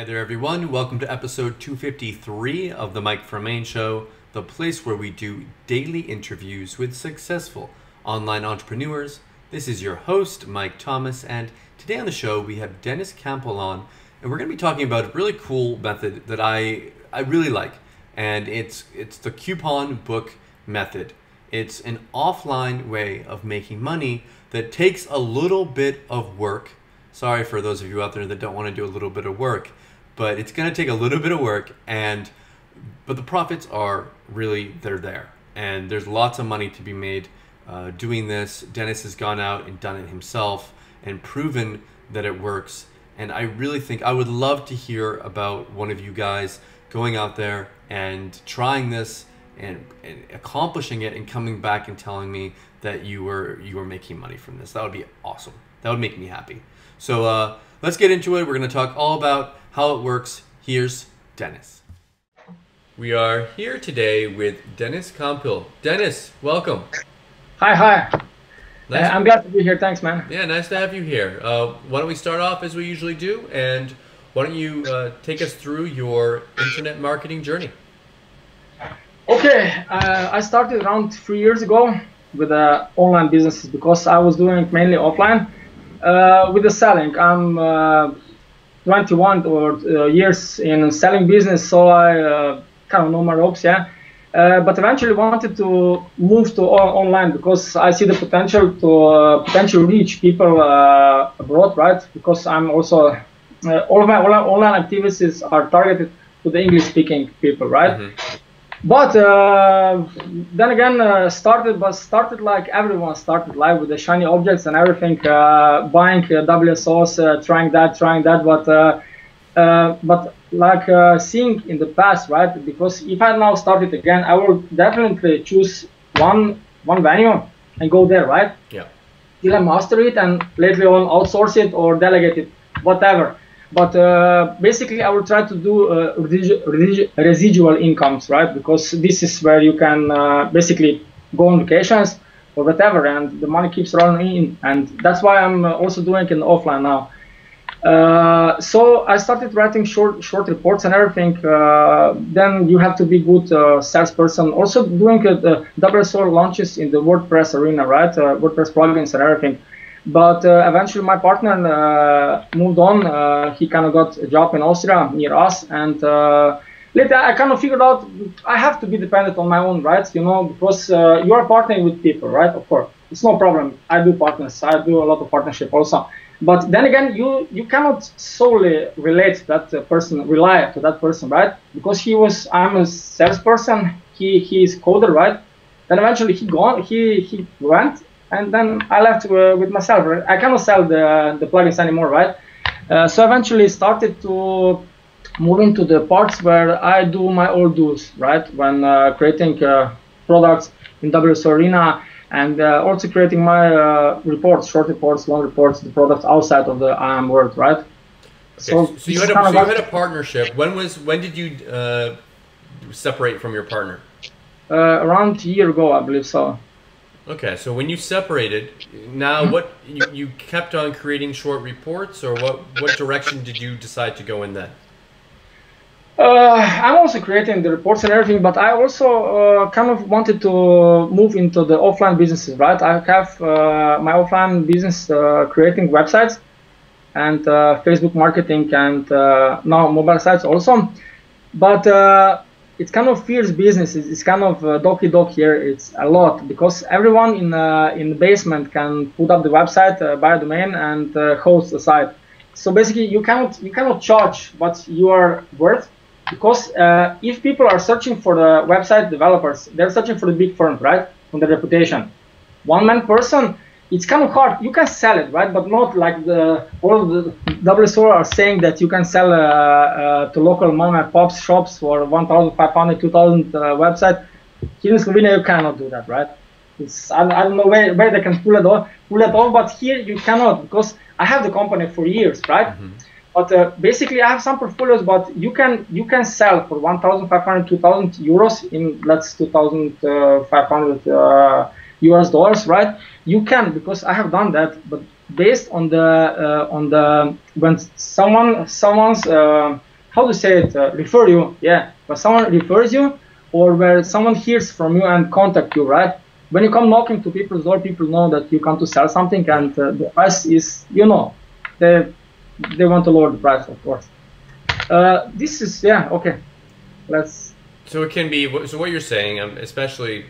Hi there, everyone. Welcome to episode 253 of the Mike from Maine show, the place where we do daily interviews with successful online entrepreneurs. This is your host, Mike Thomas, and today on the show we have Dennis Campbell on, and we're going to be talking about a really cool method that I really like, and it's the coupon book method. It's an offline way of making money that takes a little bit of work. Sorry for those of you out there that don't want to do a little bit of work, but it's going to take a little bit of work, but the profits are really, they're there. And there's lots of money to be made doing this. Dennis has gone out and done it himself and proven that it works. And I really think I would love to hear about one of you guys going out there and trying this and accomplishing it and coming back and telling me that you were making money from this. That would be awesome. That would make me happy. So let's get into it. We're going to talk all about how it works. Here's Dennis. We are here today with Dennis Campbell. Dennis, welcome. Hi. Nice. I'm glad to be here. Thanks, man. Yeah, nice to have you here. Why don't we start off as we usually do, and why don't you take us through your internet marketing journey? Okay, I started around 3 years ago with online businesses because I was doing it mainly offline. With the selling, I'm 21 years in selling business, so I kind of know my ropes, yeah. But eventually wanted to move to online because I see the potential to potentially reach people abroad, right? Because I'm also all of my online activities are targeted to the English-speaking people, right? Mm-hmm. But then again, started like everyone started life with the shiny objects and everything, buying WSOs, trying that, but like seeing in the past, right? Because if I now started again, I will definitely choose one venue and go there, right? Yeah. Till I master it and later on outsource it or delegate it, whatever. But basically, I will try to do residual incomes, right? Because this is where you can basically go on vacations or whatever, and the money keeps rolling in. And that's why I'm also doing it offline now. So I started writing short reports and everything. Then you have to be good salesperson. Also doing WSO launches in the WordPress arena, right? WordPress plugins and everything. But eventually my partner moved on. He kind of got a job in Austria near us, and later I kind of figured out I have to be dependent on my own, right? You know, because you are partnering with people, right? Of course, it's no problem. I do partners. I do a lot of partnership also. But then again, you cannot solely rely to that person, right? Because I'm a salesperson. He is coder, right? Then eventually he went. And then I left with myself. Right? I cannot sell the plugins anymore, right? So eventually started to move into the parts where I do my old dues, right? When creating products in WSO Arena and also creating my reports, short reports, long reports, the products outside of the IAM world, right? Okay. So you had a partnership. When did you separate from your partner? Around a year ago, I believe so. Okay, so when you separated, now what you kept on creating short reports, or what direction did you decide to go in then? I'm also creating the reports and everything, but I also kind of wanted to move into the offline businesses, right? I have my offline business creating websites and Facebook marketing and now mobile sites also, but it's kind of fierce business. It's kind of dog here. It's a lot because everyone in the basement can put up the website, buy a domain, and host the site. So basically, you cannot charge what you are worth, because if people are searching for the website developers, they're searching for the big firms, right? On the reputation. One-man person, it's kind of hard. You can sell it, right? But not like all the WSO are saying that you can sell to local mom and pop shops for 1,500, 2,000 website. Here in Slovenia, you cannot do that, right? I don't know where they can pull it off, but here you cannot, because I have the company for years, right? Mm-hmm. But basically, I have some portfolios, but you can sell for 1,500, 2,000 euros in let's 2,500 US dollars, right? You can, because I have done that, but based on the when someone's how to say it, refer you, yeah, when someone refers you, or where someone hears from you and contact you, right? When you come knocking to people's door, people know that you come to sell something, and the price is, they want to lower the price, of course. This is, yeah, okay. Let's. So it can be. So what you're saying, especially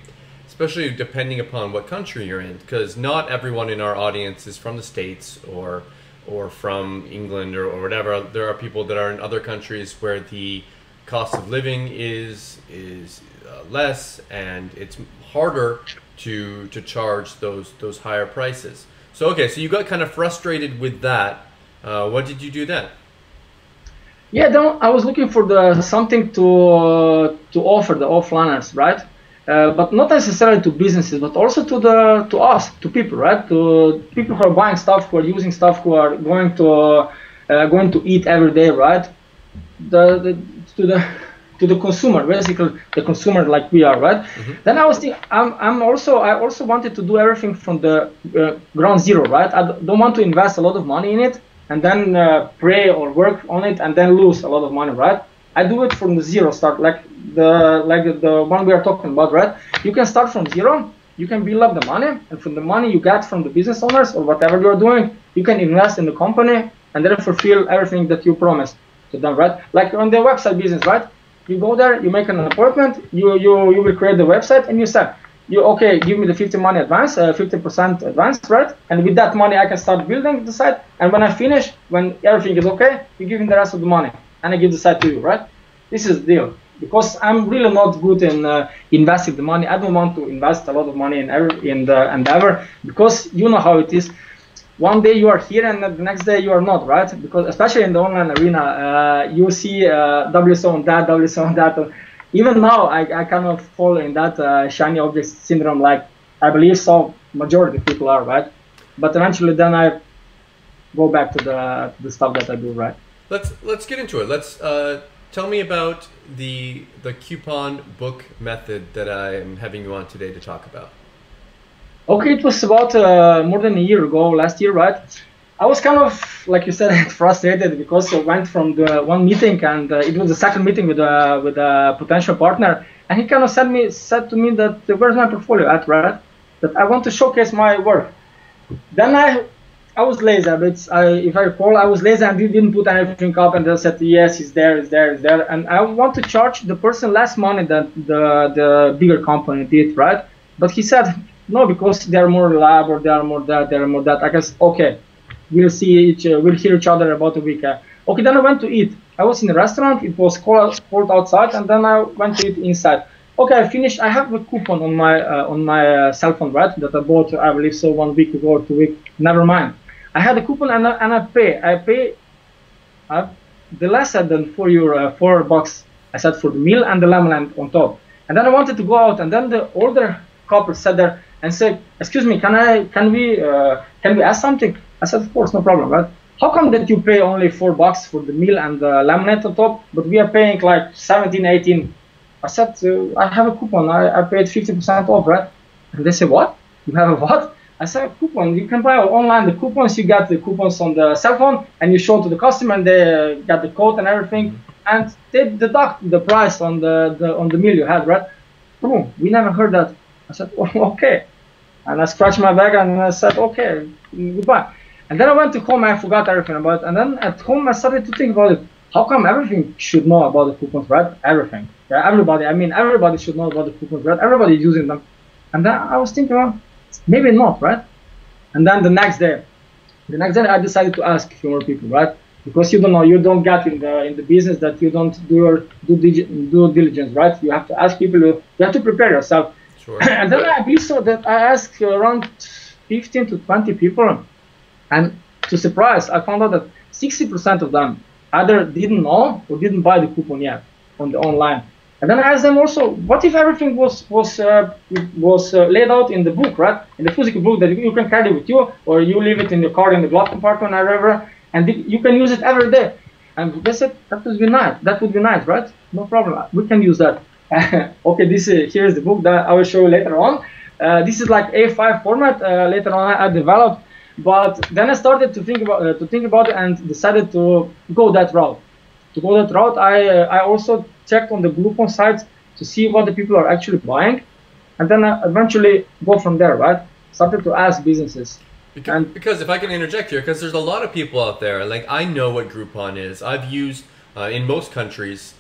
depending upon what country you're in, because not everyone in our audience is from the States or from England or whatever. There are people that are in other countries where the cost of living is less, and it's harder to charge those higher prices. So okay, so you got kind of frustrated with that. What did you do then? Yeah, then I was looking for something to offer the offliners, right? But not necessarily to businesses, but also to us, to people, right? To people who are buying stuff, who are using stuff, who are going to eat every day, right? To the consumer, basically the consumer like we are, right? Mm-hmm. Then I was thinking, I also wanted to do everything from the ground zero, right? I don't want to invest a lot of money in it and then pray or work on it and then lose a lot of money, right? I do it from the zero start, like the one we are talking about, right? You can start from zero, you can build up the money, and from the money you get from the business owners or whatever you are doing, you can invest in the company and then fulfill everything that you promised to them, right? Like on the website business, right? You go there, you make an appointment, you will create the website, and you say, okay, give me the 50% advance, right? And with that money, I can start building the site. And when I finish, when everything is okay, you give me the rest of the money, and I give the site to you, right? This is the deal. Because I'm really not good in investing the money. I don't want to invest a lot of money in the endeavor, because you know how it is. One day you are here and the next day you are not, right? Because especially in the online arena, you see WSO on that, WSO on that. Even now, I kind of fall in that shiny object syndrome, like I believe so majority of people are, right? But eventually then I go back to the stuff that I do, right? Let's get into it. Let's tell me about the coupon book method that I am having you on today to talk about. Okay, it was about more than a year ago, last year, right? I was kind of, like you said, frustrated because I went from the one meeting, and it was the second meeting with a potential partner, and he kind of said to me that where's my portfolio at, right? That I want to showcase my work. Then I was lazy, but if I recall, I was lazy and didn't put anything up, and they said yes, it's there, and I want to charge the person less money than the bigger company did, right? But he said, no, because they are more reliable, they are more that. I guess, okay, we'll hear each other about a week. Okay, then I went to eat. I was in a restaurant, it was cold outside, and then I went to eat inside. Okay, I finished. I have a coupon on my cell phone, right? That I bought, I believe so, 1 week ago or 2 weeks. Never mind. I had a coupon and I pay the less than $4. I said for the meal and the lemonade on top. And then I wanted to go out, and then the older couple sat there and said, "Excuse me, can we ask something?" I said, "Of course, no problem, right? How come that you pay only $4 for the meal and the lemonade on top, but we are paying like 17, 18?" I said, "I have a coupon. I paid 50% off, right?" And they said, "What? You have a what?" I said, "Coupon. You can buy online the coupons. You got the coupons on the cell phone, and you show to the customer, and they got the code and everything, and they deduct the price on the meal you had, right?" "Oh, we never heard that." I said, "Oh, okay." And I scratched my back and I said, "Okay, goodbye." And then I went to home and I forgot everything about it. And then at home I started to think about it. How come everything should know about the coupons, right? Everything. Yeah, everybody should know about the coupons, right? Everybody is using them. And then I was thinking, well, maybe not, right? And then the next day I decided to ask a few more people, right? Because you don't know, you don't get in the business that you don't do your due diligence, right? You have to ask people, you have to prepare yourself. Sure. And then I believe so that I asked around 15 to 20 people, and to surprise, I found out that 60% of them either didn't know or didn't buy the coupon yet on the online. And then I asked them also, what if everything was laid out in the book, right? In the physical book that you can carry with you, or you leave it in your car in the glove compartment or wherever, and you can use it every day. And they said, that would be nice. That would be nice, right? No problem. We can use that. Okay, here's the book that I will show you later on. This is like A5 format. Later on, I developed, but then I started to think about it and decided to go that route. to go that route, I also checked on the Groupon sites to see what the people are actually buying, and then I eventually go from there, right? Started to ask businesses. Because if I can interject here, because there's a lot of people out there, like I know what Groupon is. I've used in most countries,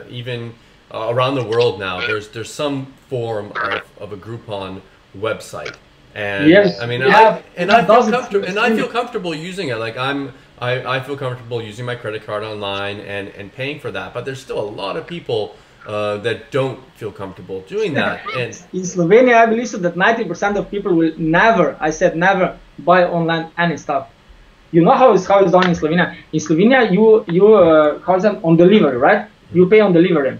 even around the world now. There's some form of a Groupon website, and Yes, I mean, yeah, I feel comfortable using it. Like I feel comfortable using my credit card online and paying for that. But there's still a lot of people that don't feel comfortable doing that. And in Slovenia, I believe so that 90% of people will never, I said never, buy online any stuff. You know how it's done in Slovenia. In Slovenia, you how is that, on delivery, right? You pay on delivery.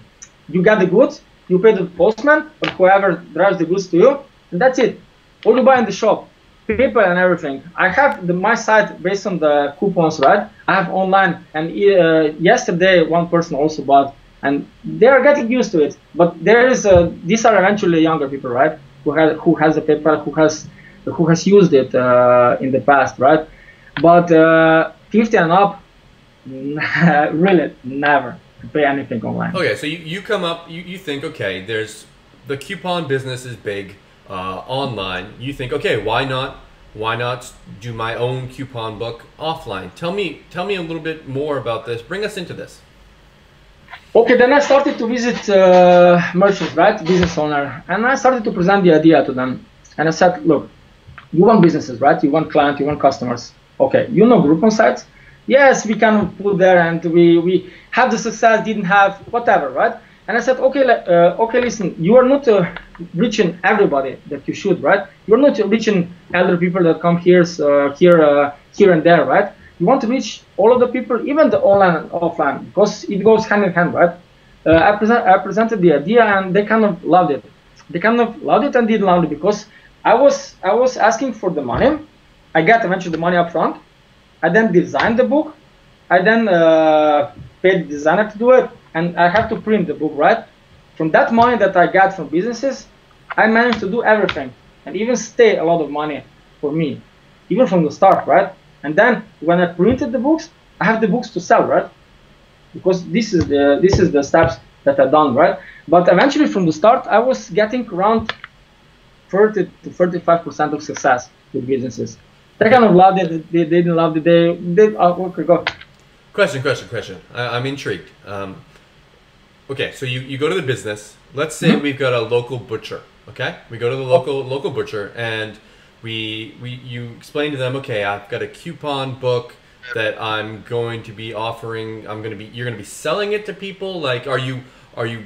You get the goods, you pay the postman or whoever drives the goods to you, and that's it. All you buy in the shop, paper and everything. I have my site based on the coupons, right? I have online, and yesterday one person also bought, and they are getting used to it. But there is these are eventually younger people, right? Who has the PayPal, who has used it in the past, right? But 50 and up, really never pay anything online. okay, so you come up, you think, okay, there's the coupon business is big online. You think, okay, why not do my own coupon book offline? Tell me a little bit more about this. Bring us into this. Okay, then I started to visit merchants, right, business owner, and I started to present the idea to them. And I said, look, you want businesses, right? You want clients, you want customers. Okay, you know Groupon sites? Yes, we can put there, and we have the success, didn't have, whatever, right? And I said, okay, okay, listen, you are not reaching everybody that you should, right? You're not reaching elder people that come here and there, right? You want to reach all of the people, even the online and offline, because it goes hand in hand, right? I presented the idea, and they kind of loved it. They kind of loved it and didn't love it, because I was asking for the money. I got eventually the money up front. I then designed the book. I then paid the designer to do it, and I have to print the book, right? From that money that I got from businesses, I managed to do everything, and even stay a lot of money for me, even from the start, right? And then when I printed the books, I have the books to sell, right? Because this is the steps that I've done, right? But eventually, from the start, I was getting around 30 to 35% of success with businesses. They kind of loved it. They didn't love it. They okay, go. Question. I'm intrigued. Okay, so you go to the business. Let's say we've got a local butcher. Okay, we go to the local butcher, and you explain to them. Okay, I've got a coupon book that I'm going to be offering. You're gonna be selling it to people. Like, are you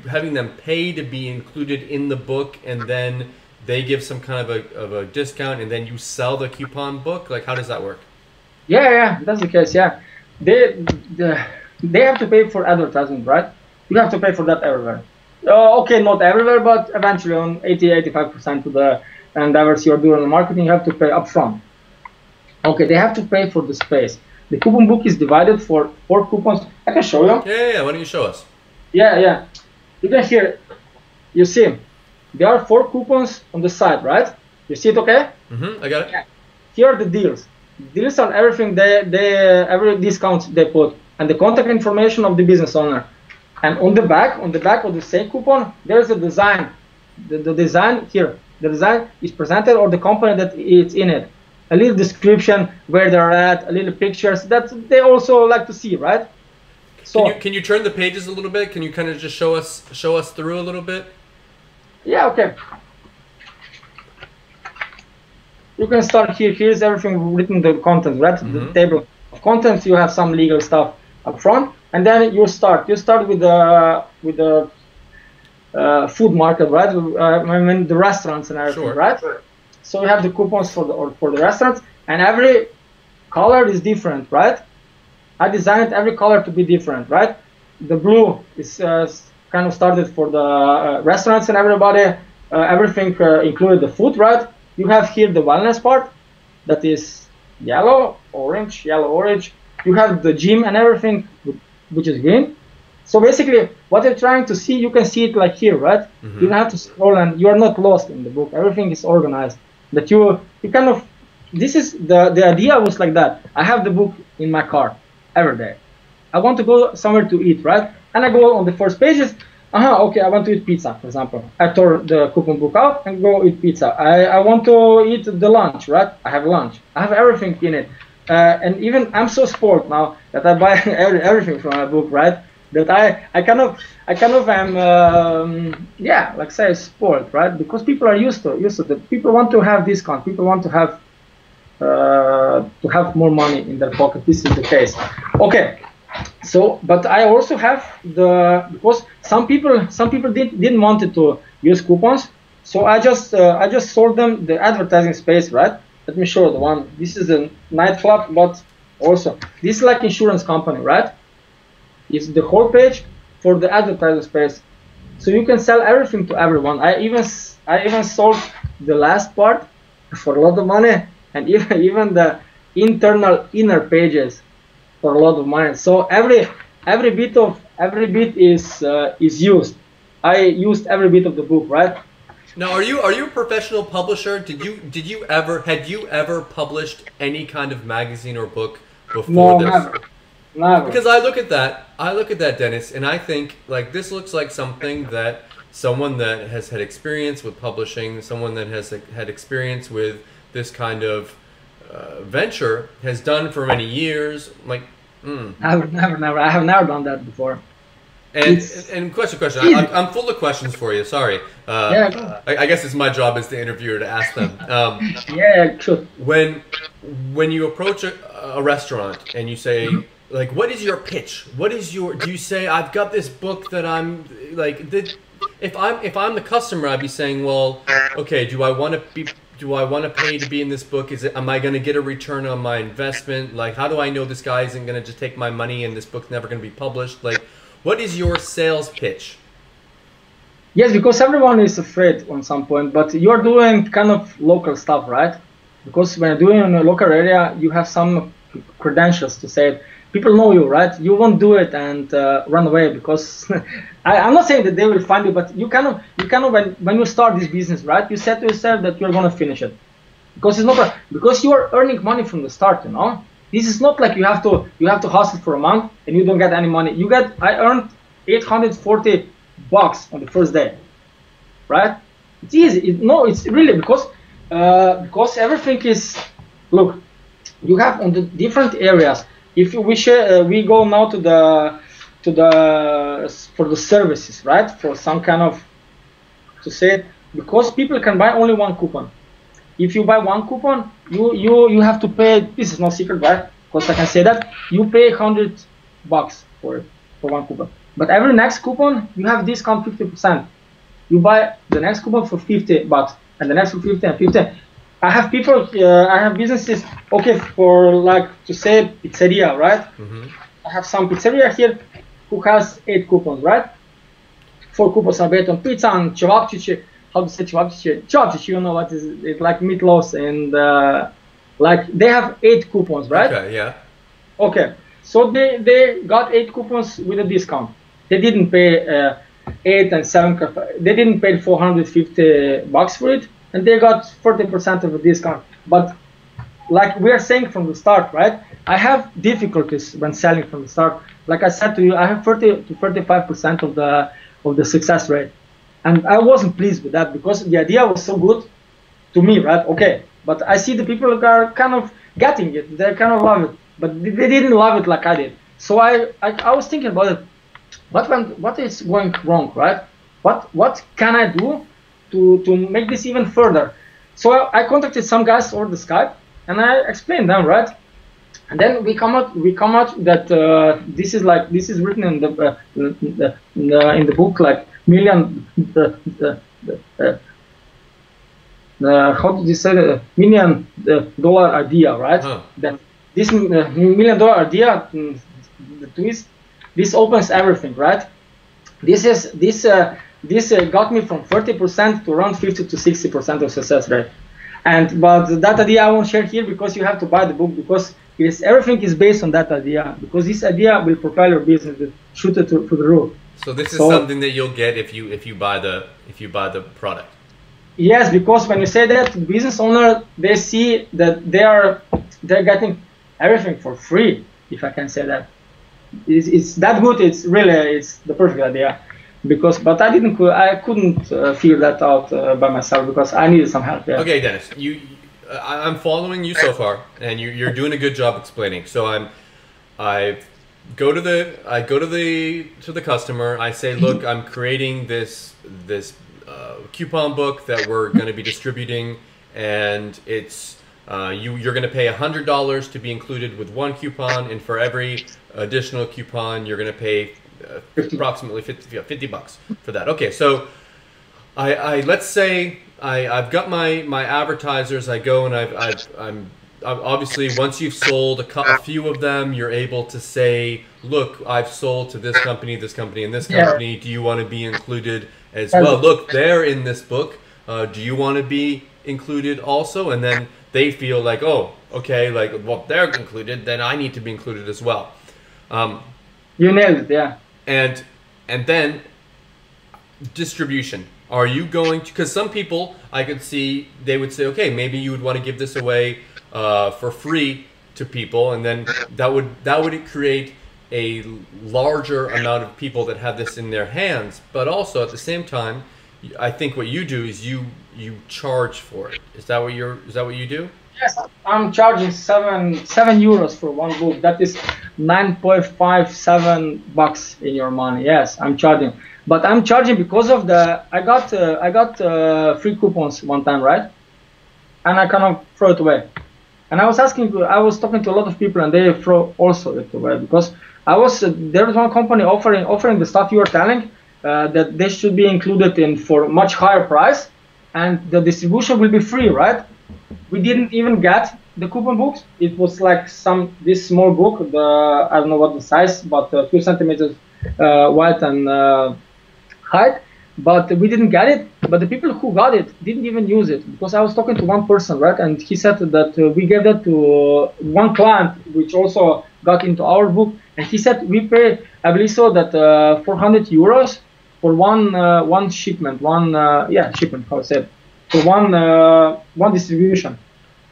having them pay to be included in the book, and then they give some kind of a discount, and then you sell the coupon book? Like, how does that work? Yeah, that's the case. Yeah, they have to pay for advertising, right? You have to pay for that everywhere. Okay, not everywhere, but eventually on 80-85% of the endeavors you're doing in marketing, you have to pay upfront. Okay, they have to pay for the space. The coupon book is divided for 4 coupons. I can show you. Yeah. Why don't you show us? Yeah. You can hear. You see, there are 4 coupons on the side, right? You see it, okay? I got it. Yeah. Here are the deals. Deals on everything. Every discount they put, and the contact information of the business owner. And on the back of the same coupon, there is a design. The design here, the design is presented, or the company that it's in it. A little description where they're at, a little pictures that they also like to see, right? So can you turn the pages a little bit? Can you kind of just show us through a little bit? Yeah, okay. You can start here. Here's everything written, the content, right? The table of contents. You have some legal stuff up front, and then you start. You start with the food market, right? I mean the restaurants and everything, right? So you have the coupons for the restaurants, and every color is different, right? I designed every color to be different, right? The blue is kind of started for the restaurants and everybody. Everything included the food, right? You have here the wellness part, that is yellow, orange. You have the gym and everything, which is green. So basically, what you're trying to see, you can see it like here, right? You don't have to scroll, and you are not lost in the book. Everything is organized. That you kind of, this is the idea was like that. I have the book in my car every day. I want to go somewhere to eat, right? And I go on the first pages. Okay, I want to eat pizza, for example. I tore the coupon book out and go eat pizza. I want to eat the lunch, right? I have lunch. I have everything in it. And even I'm so spoiled now that I buy everything from my book, right? That I kind of am yeah, like say spoiled, right? Because people are used to it. People want to have discount. People want to have more money in their pocket. This is the case. Okay. So, but I also have because some people didn't want to use coupons, so I just sold them the advertising space, right? Let me show the one. This is a nightclub, but also this is like insurance company, right? It's the whole page for the advertising space, so you can sell everything to everyone. I even sold the last part for a lot of money, and even the inner pages for a lot of money. So every bit is used. I used every bit of the book, right? Now, are you a professional publisher? Had you ever published any kind of magazine or book before No, this? Never. Because I look at that, Dennis, and I think like this looks like something that someone that has had experience with publishing, someone that has had experience with this kind of venture has done for many years. Like, Never. I have never done that before. And question. I'm full of questions for you. Sorry. Yeah. I guess it's my job as the interviewer to ask them. Yeah, sure. When you approach a restaurant and you say, like, what is your pitch? Do you say, I've got this book that I'm like, if I'm the customer, I'd be saying, well, okay, do I want to pay to be in this book? Am I going to get a return on my investment? Like, how do I know this guy isn't going to just take my money and this book's never going to be published? Like, what is your sales pitch? Yes, because everyone is afraid on some point, but you're doing kind of local stuff, right? Because when you're doing in a local area, you have some credentials to say it. People know you, right? You won't do it and run away because I'm not saying that they will find you, but you kind of when you start this business, right? You said to yourself that you're gonna finish it because it's not because you are earning money from the start, you know. This is not like you have to hustle for a month and you don't get any money. I earned $840 on the first day, right? It's easy. It's really because everything is, look, you have on the different areas. If we go now for the services, right? For some kind of, to say it, because people can buy only one coupon. If you buy one coupon, you have to pay. This is no secret, right? Because I can say that you pay $100 for one coupon. But every next coupon you have discount 50%. You buy the next coupon for $50 and the next for 50 and 50. I have people, I have businesses, okay, for like to say pizzeria, right? Mm-hmm. I have some pizzeria here who has 8 coupons, right? 4 coupons are based on pizza and cevapcici. How to say cevapcici? Cevapcici, you know what is it's like meatloaves and like they have 8 coupons, right? Okay, yeah. Okay, so they got 8 coupons with a discount. They didn't pay 8 and 7. They didn't pay $450 for it. And they got 40% of a discount. But like we are saying from the start, right? I have difficulties when selling from the start. Like I said to you, I have 30 to 35% of the success rate, and I wasn't pleased with that because the idea was so good to me, right? Okay, but I see the people are kind of getting it. They kind of love it, but they didn't love it like I did. So I was thinking about it. What is going wrong, right? What can I do to make this even further? So I contacted some guys over the Skype and I explained them, right? And then we come out that this is written in the book, like how did you say the $1 million idea, right? Huh. That this $1 million idea, the twist, this opens everything, right? This got me from 30% to around 50 to 60% of success rate. But that idea I won't share here because you have to buy the book, because everything is based on that idea, because this idea will propel your business, shoot it to the roof. So this is something that you'll get if you buy the product. Yes, because when you say that to the business owner, they see that they're getting everything for free, if I can say that. it's that good. It's the perfect idea, because but I couldn't figure that out by myself because I needed some help. Yeah. Okay, Dennis, I'm following you so far, and you're doing a good job explaining. So I go to the customer. I say, look, I'm creating this coupon book that we're going to be distributing, and it's you're going to pay $100 to be included with one coupon, and for every additional coupon, you're going to pay approximately 50 bucks for that. Okay, so I let's say I've got my advertisers. I go and I'm obviously, once you've sold a few of them, you're able to say, look, I've sold to this company, and this company. Do you want to be included as well? Look, they're in this book. Do you want to be included also? And then they feel like, oh, okay, like, well, they're included, then I need to be included as well. You nailed it, yeah. And then distribution. Are you going to, because some people I could see, they would say, okay, maybe you would want to give this away for free to people, and then that would create a larger amount of people that have this in their hands. But also at the same time, I think what you do is you charge for it. Is that what you do? Yes, I'm charging seven euros for one book. That is 9.57 bucks in your money. Yes, I'm charging, but I'm charging because of I got free coupons one time, right? And I cannot throw it away. And I was talking to a lot of people, and they throw also it away because there was one company offering the stuff you were telling that they should be included in for much higher price, and the distribution will be free, right? We didn't even get the coupon books. It was like this small book, I don't know what the size, but 2 centimeters wide and height. But we didn't get it. But the people who got it didn't even use it, because I was talking to one person, right? And he said that we gave that to one client, which also got into our book. And he said we pay, I believe so, that 400 euros for one shipment, shipment, how to say it, for one distribution,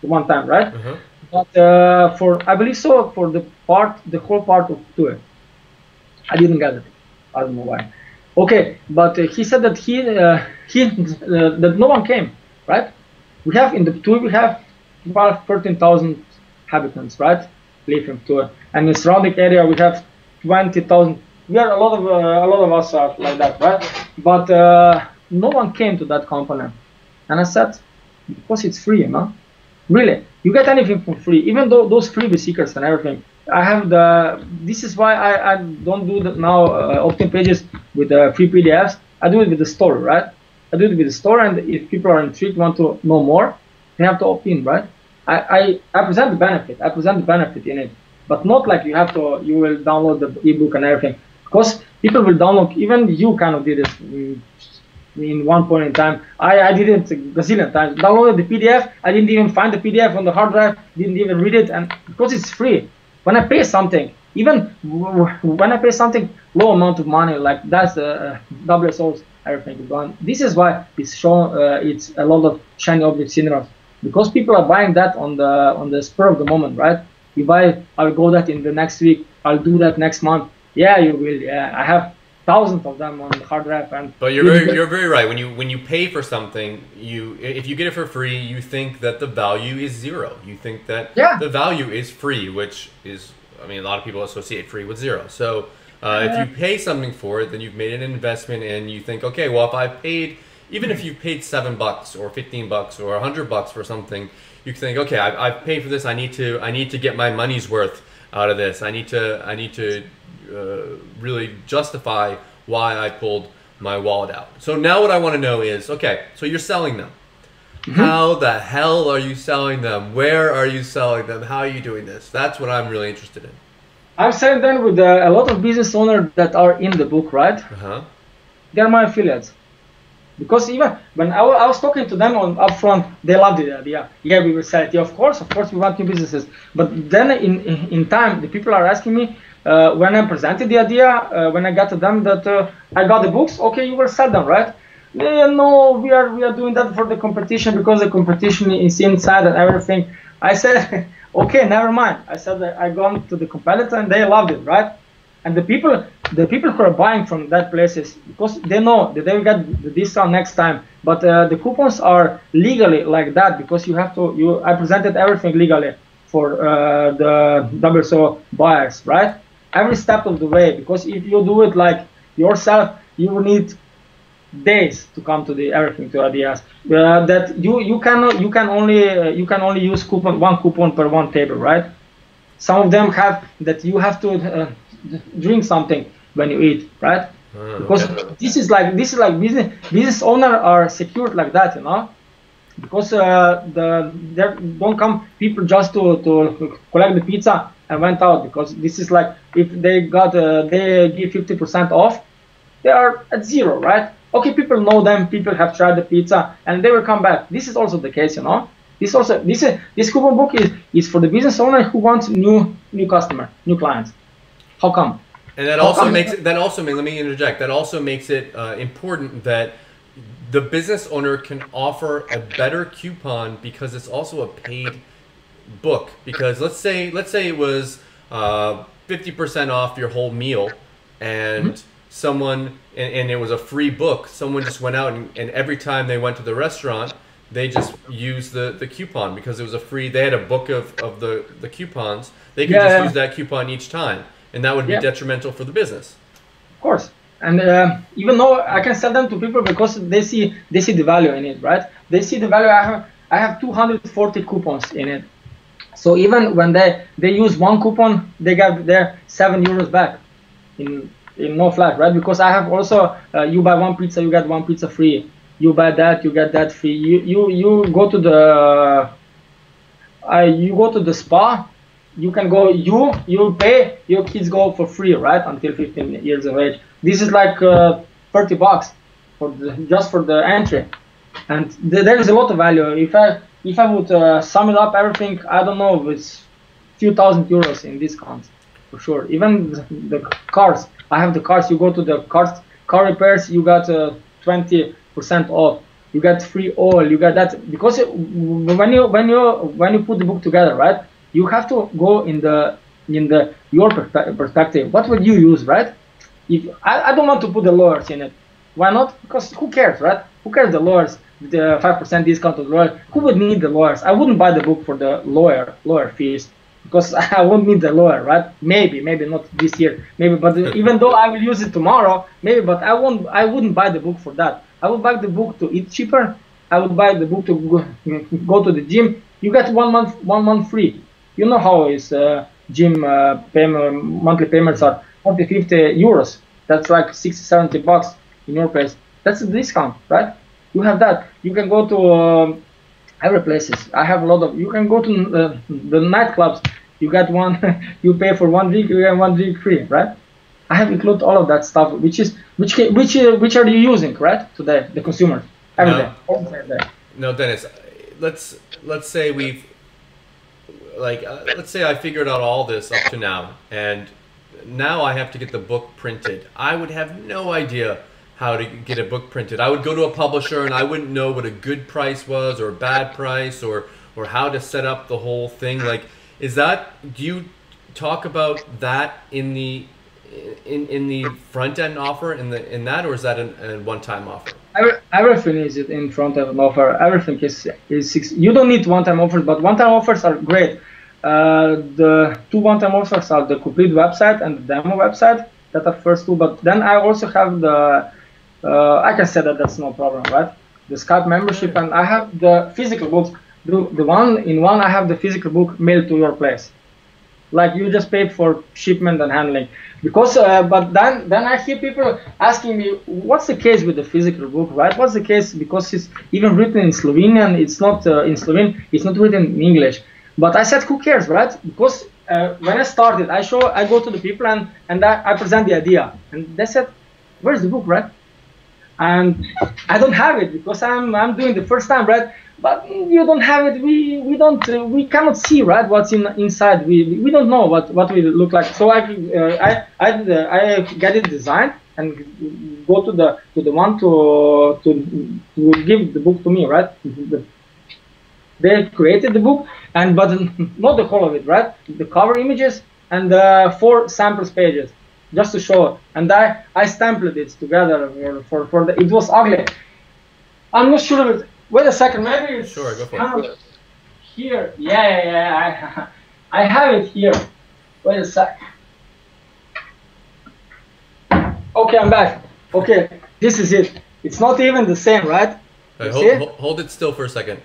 one time, right? Uh-huh. But for, I believe so, for the whole part of TUE, I didn't get it. I don't know why. Okay, but he said that that no one came, right? We have in the TUE, we have about 13,000 inhabitants, right? Live in TUE, and in the surrounding area we have 20,000. We are a lot of us are like that, right? But no one came to that component. And I said, because it's free, you know? Really, you get anything for free, even though those freebie seekers and everything. This is why I don't do that now, opt-in pages with free PDFs. I do it with the store, right? I do it with the store, and if people are intrigued, want to know more, they have to opt in, right? I present the benefit. I present the benefit in it, but not like you will download the ebook and everything, because people will download. Even you kind of did it in one point in time. I did it a gazillion times. Downloaded the PDF. I didn't even find the PDF on the hard drive. Didn't even read it, and because it's free. When I pay something, even when I pay something low amount of money, like that's WSOs, everything is gone. This is why it's shown. It's a lot of shiny object syndrome, because people are buying that on the spur of the moment, right? You buy, I'll go that in the next week. I'll do that next month. Yeah, you will. Yeah, I have thousands of them on the hard drive. But you're very right. When you pay for something, if you get it for free, you think that the value is zero. You think that the value is free, which is, I mean, a lot of people associate free with zero. So if you pay something for it, then you've made an investment, and you think, okay, well, if I paid, even if you paid $7 or 15 bucks or $100 for something, you think, okay, I've paid for this. I need to get my money's worth out of this. I need to really justify why I pulled my wallet out. So now what I want to know is, okay, so you're selling them. Mm-hmm. How the hell are you selling them? Where are you selling them? How are you doing this? That's what I'm really interested in. I'm selling them with a lot of business owners that are in the book, right? Uh-huh. They're my affiliates. Because even when I was talking to them upfront, they loved the idea. Yeah, we will sell it. Yeah, of course, we want new businesses. But then in time, the people are asking me, when I presented the idea, when I got to them that I got the books, okay, you will sell them, right? No, we are doing that for the competition, because the competition is inside and everything. I said, okay, never mind. I said that I gone to the competitor and they loved it, right? And the people who are buying from that places, because they know that they will get the discount next time. But the coupons are legally like that, because I presented everything legally for the WSO buyers, right? Every step of the way, because if you do it like yourself, you will need days to come to the everything to ideas. That you can only use one coupon per one table, right? Some of them have that you have to drink something when you eat, right? Because this is like business owner are secured like that, you know, because there don't come people just to collect the pizza and went out, because this is like if they give 50% off, they are at zero, right? Okay, people know them, people have tried the pizza, and they will come back. This is also the case, you know. This coupon book is for the business owner who wants new customer, new clients. How come? And that also makes it. Let me interject. That also makes it important that the business owner can offer a better coupon because it's also a paid book. Because let's say it was 50% off your whole meal, and someone and it was a free book. Someone just went out and every time they went to the restaurant, they just used the coupon because it was a free. They had a book of the coupons. They could just use that coupon each time, and that would be detrimental for the business. Of course, and even though I can sell them to people because they see the value in it, right? They see the value. I have 240 coupons in it, so even when they use one coupon, they get their €7 back in no flat, right? Because I have also you buy one pizza, you get one pizza free. You buy that, you get that free. You go to the spa. You can go. You pay. Your kids go for free, right? Until 15 years of age. This is like $30 just for the entry, and there is a lot of value. If I would sum it up everything, I don't know, it's few thousand euros in discounts for sure. Even the cars. I have the cars. You go to the car repairs. You got 20% off. You get free oil. You get that because when you put the book together, right? You have to go in your perspective. What would you use, right? If I don't want to put the lawyers in it. Why not? Because who cares, right? Who cares the lawyers? The 5% discount of the lawyer. Who would need the lawyers? I wouldn't buy the book for the lawyer fees because I won't need the lawyer, right? Maybe not this year. Maybe, but even though I will use it tomorrow, maybe. But I wouldn't buy the book for that. I would buy the book to eat cheaper. I would buy the book to go to the gym. You get 1 month free. You know how is gym monthly payments are 40-50 euros. That's like 60-70 bucks in your place. That's a discount, right? You have that. You can go to every places. I have a lot of. You can go to the nightclubs. You get one. You pay for 1 drink. You get 1 drink free, right? I have included all of that stuff. Which are you using, right? Today, the consumers every day. No, Dennis. Let's say let's say I figured out all this up to now, and now I have to get the book printed. I would have no idea how to get a book printed. I would go to a publisher and I wouldn't know what a good price was or a bad price or how to set up the whole thing. Like, do you talk about that in the front end offer in that, or is that a one-time offer? Everything is in front end offer. Everything is you don't need one-time offers, but one-time offers are great. The 2 one-time offers are the complete website and the demo website. That are first 2, but then I also have the I can say that's no problem, right? The Skype membership, and I have the physical books. The one I have the physical book mailed to your place. Like you just paid for shipment and handling. Because but then I hear people asking me, what's the case with the physical book, right? What's the case? Because it's even written in Slovenian. It's not in Slovene. It's not written in English. But I said, who cares, right? Because when I started, I go to the people and I present the idea, and they said, "Where's the book, right?" And I don't have it because I'm doing the first time, right? But you don't have it. We cannot see, right? What's inside. We don't know what we look like. So I get it designed and go to the one to give the book to me, right? They created the book, but not the whole of it, right? The cover images and 4 samples pages. just to show. And I stamped it together for the, it was ugly. I'm not sure of it. Wait a second, maybe it's sure, go for it. Here. Yeah. I have it here. Wait a sec. Okay, I'm back. Okay, this is it. It's not even the same, right? Hold it still for a second.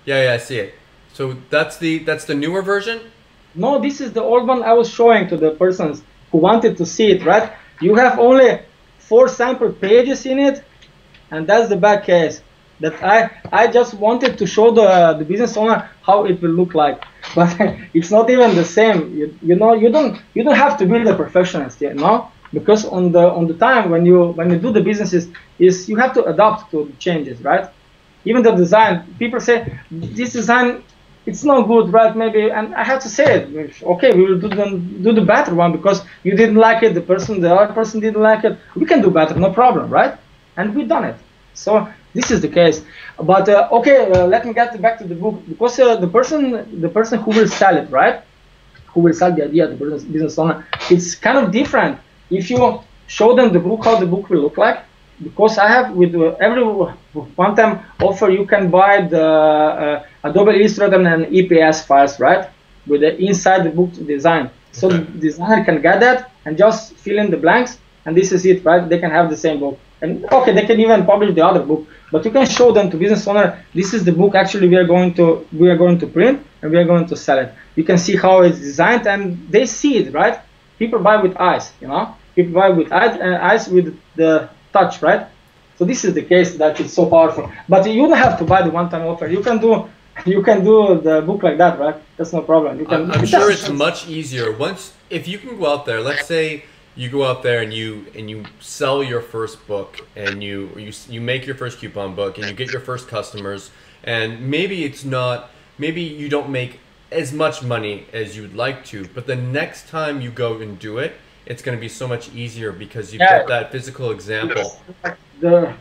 Yeah, I see it. So that's the newer version? No, this is the old one I was showing to the persons who wanted to see it, right? You have only 4 sample pages in it, and that's the back case. That I just wanted to show the business owner how it will look like, but it's not even the same. You know, you don't have to be the perfectionist, you know, because on the time when you do the businesses is you have to adapt to the changes, right? Even the design, people say this design it's not good, right? Maybe, and I have to say it. Okay, we will do the better one because you didn't like it. The other person didn't like it. We can do better, no problem, right? And we done it. So this is the case. But let me get back to the book because the person who will sell it, right? Who will sell the idea, the business owner, it's kind of different if you show them the book, how the book will look like. Because I have with every one-time offer, you can buy the Adobe Illustrator and EPS files, right? With the inside the book design. So the designer can get that and just fill in the blanks, and this is it, right? They can have the same book. And okay, they can even publish the other book, but you can show them to business owner, this is the book actually we are going to print and we are going to sell it. You can see how it's designed and they see it, right? People buy with eyes, you know? People buy with eyes with the touch, right? So this is the case that it's so powerful. But you don't have to buy the one-time offer. You can do the book like that, right? That's no problem. You can, I'm sure it's much easier if you can go out there. Let's say you go out there and you sell your first book and you make your first coupon book and you get your first customers, and maybe you don't make as much money as you'd like to, but the next time you go and do it, it's going to be so much easier because you've got that physical example. The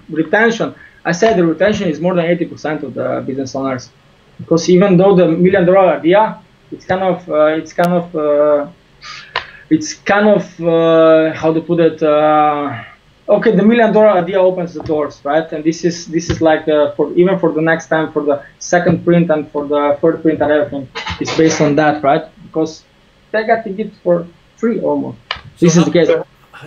retention, I said the retention is more than 80% of the business owners, because even though the $1 million idea, it's kind of how to put it. Okay, the $1 million idea opens the doors, right? And this is like even for the next time, for the second print and for the third print and everything, it's based on that, right? Because they got to get for free almost. This is the case.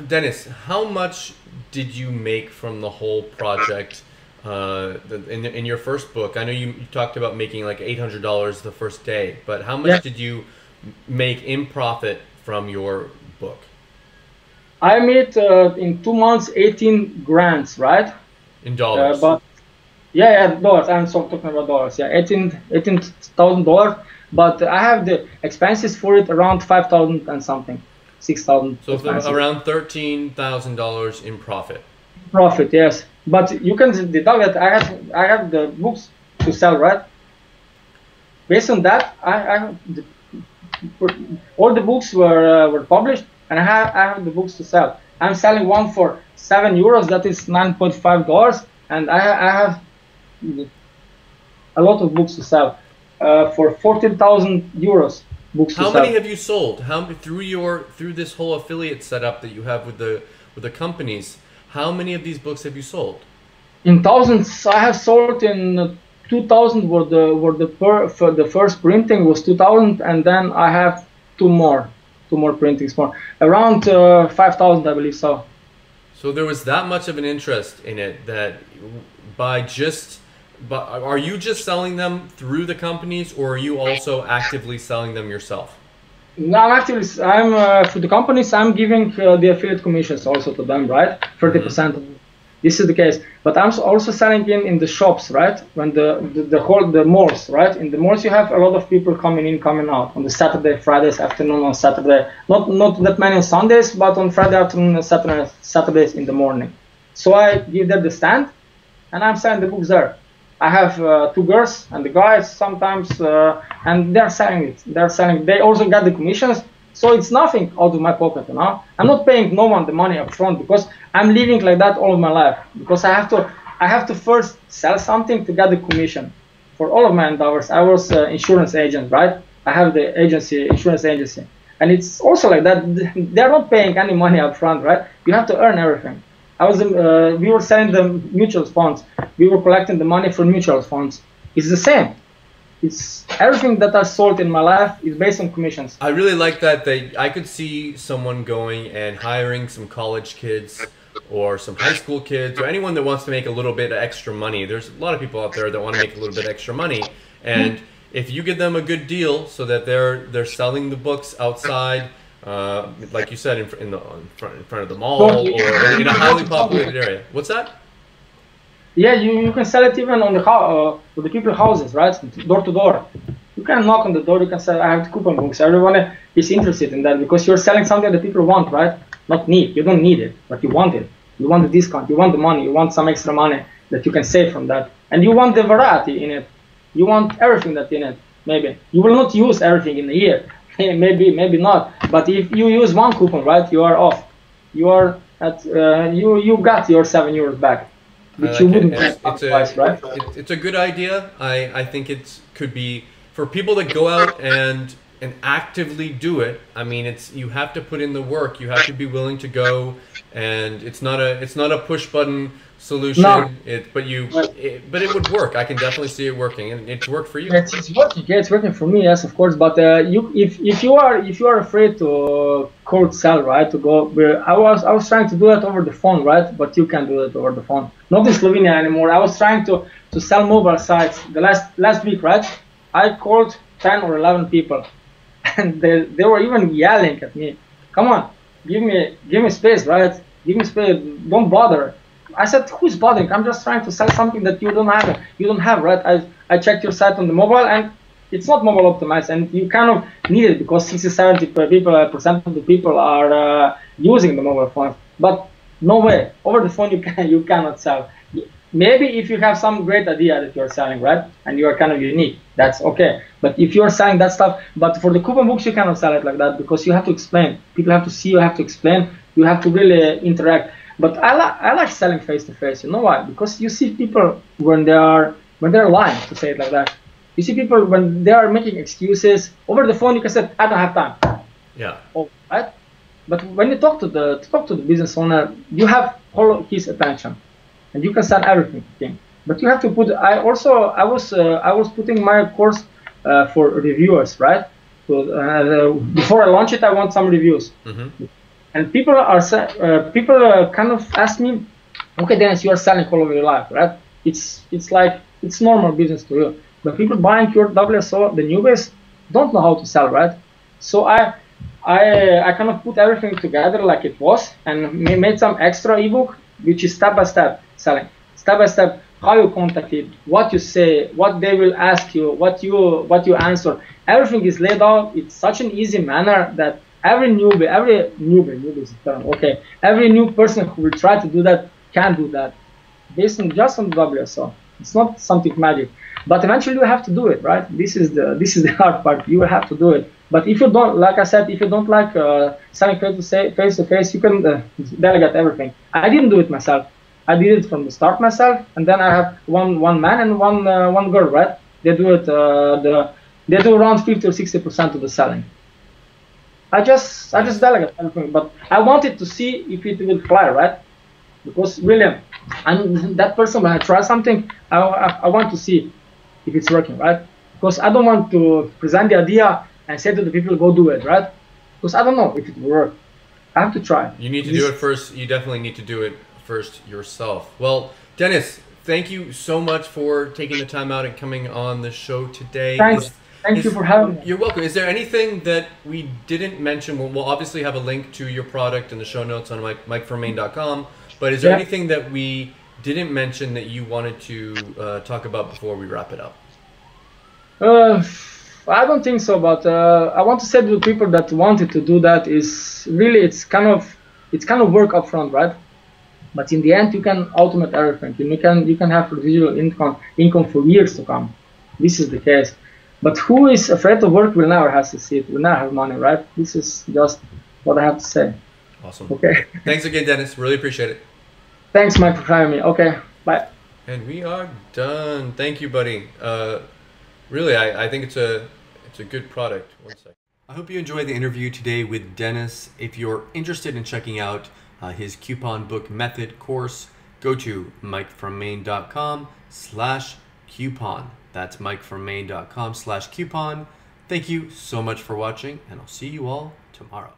Dennis, how much did you make from the whole project in your first book? I know you talked about making like $800 the first day, but how much did you make in profit from your book? I made in 2 months 18 grand, right? In dollars. But dollars. I'm talking about dollars. Yeah, $18,000. But I have the expenses for it around 5,000 and something, 6,000. So around $13,000 in profit. Profit, yes. But you can deduct that I have the books to sell, right? Based on that, all the books were published, and I have the books to sell. I'm selling one for €7. That is $9.5, and I have a lot of books to sell. For €14,000 books. How many have you sold? Through this whole affiliate setup that you have with the companies? How many of these books have you sold? In thousands. I have sold in 2,000. The first printing was 2,000, and then I have two more printings more. Around 5,000, I believe so. So there was that much of an interest in it that But are you just selling them through the companies, or are you also actively selling them yourself? No, I'm for the companies. I'm giving the affiliate commissions also to them, right? 30%. This is the case. But I'm also selling in the shops, right? When the malls, right? In the malls, you have a lot of people coming in, coming out on the Saturday, Fridays afternoon, on Saturday. Not that many on Sundays, but on Friday afternoon and Saturdays in the morning. So I give them the stand, and I'm selling the books there. I have 2 girls and the guys sometimes, and they're selling it. They also got the commissions, so it's nothing out of my pocket, you know. I'm not paying no one the money up front because I'm living like that all of my life. Because I have to first sell something to get the commission. For all of my endeavors, I was insurance agent, right? I have the insurance agency, And it's also like that. They're not paying any money up front, right? You have to earn everything. We were selling the mutual funds. We were collecting the money from mutual funds. It's the same. It's everything that I sold in my life is based on commissions. I really like that. I could see someone going and hiring some college kids or some high school kids or anyone that wants to make a little bit of extra money. There's a lot of people out there that want to make a little bit extra money, and if you give them a good deal so that they're selling the books outside, like you said, in front of the mall or in a highly populated area. What's that? Yeah, you can sell it even on the people's houses, right? Door to door. You can knock on the door. You can say, "I have the coupon books." Everyone is interested in that because you're selling something that people want, right? Not need. You don't need it, but you want it. You want the discount. You want the money. You want some extra money that you can save from that, and you want the variety in it. You want everything that's in it. Maybe you will not use everything in a year. maybe not. But if you use one coupon, right, you are off. You are at you got your €7 back. Which you wouldn't get otherwise, right? It's a good idea. I think it could be for people that go out and actively do it. I mean, you have to put in the work. You have to be willing to go, and it's not a push button solution. No. But it would work. I can definitely see it working, and it's worked for you. It's working. Yeah, it's working for me. Yes, of course. But if you are afraid to cold sell, right? To go. I was trying to do that over the phone, right? But you can't do it over the phone. Not in Slovenia anymore. I was trying to sell mobile sites the last week, right? I called 10 or 11 people, and they were even yelling at me. Come on, give me space, right? Give me space. Don't bother. I said, who's bothering? I'm just trying to sell something that you don't have. You don't have, right? I checked your site on the mobile, and it's not mobile optimized, and you kind of need it because 60-70% of the people are using the mobile phone. But no way, over the phone you cannot sell. Maybe if you have some great idea that you're selling, right, and you are kind of unique, that's okay. But if you're selling that stuff, but for the coupon books you cannot sell it like that because you have to explain. People have to see. You have to explain. You have to really interact. But I like selling face to face. You know why? Because you see people when they're lying, to say it like that. You see people when they are making excuses over the phone. You can say, "I don't have time." Yeah. Oh, right. But when you talk to the business owner, you have all his attention, and you can sell everything to him. But you have to put. I was putting my course for reviewers, right? So before I launch it, I want some reviews. Mm-hmm. And people kind of ask me, okay, Dennis, you are selling all over your life, right? It's like it's normal business to you. But people buying your WSO, the newbies, don't know how to sell, right? So I kind of put everything together like it was and made some extra ebook, which is step-by-step selling. Step-by-step, how you contact it, what you say, what they will ask you, what you answer. Everything is laid out. It's such an easy manner that every newbie is a term, okay. Every new person who will try to do that can do that, based on just on WSO. It's not something magic, but eventually you have to do it, right? This is the hard part. You will have to do it. But if you don't, like I said, if you don't like selling face to face, you can delegate everything. I didn't do it myself. I did it from the start myself, and then I have one man and one girl, right? They do it. They do around 50 or 60% of the selling. I just delegate everything, but I wanted to see if it will fly, right? Because really, I'm that person. When I try something, I want to see if it's working, right? Because I don't want to present the idea and say to the people, go do it, right? Because I don't know if it will work. I have to try. You need to do it first. You definitely need to do it first yourself. Well, Dennis, thank you so much for taking the time out and coming on the show today. Thanks. Thank you for having me. You're welcome. Is there anything that we didn't mention? We'll obviously have a link to your product in the show notes on MikeFromMaine.com. But is there anything that we didn't mention that you wanted to talk about before we wrap it up? I don't think so. But I want to say to the people that wanted to do that is really it's kind of work up front, right? But in the end, you can automate everything. You can have residual income for years to come. This is the case. But who is afraid of work will never have to see it, will never have money, right? This is just what I have to say. Awesome. Okay. Thanks again, Dennis. Really appreciate it. Thanks, Mike, for having me. Okay, bye. And we are done. Thank you, buddy. Really, I think it's a good product. One second. I hope you enjoyed the interview today with Dennis. If you're interested in checking out his coupon book method course, go to mikefrommaine.com/coupon. That's mikefrommaine.com/coupon. Thank you so much for watching, and I'll see you all tomorrow.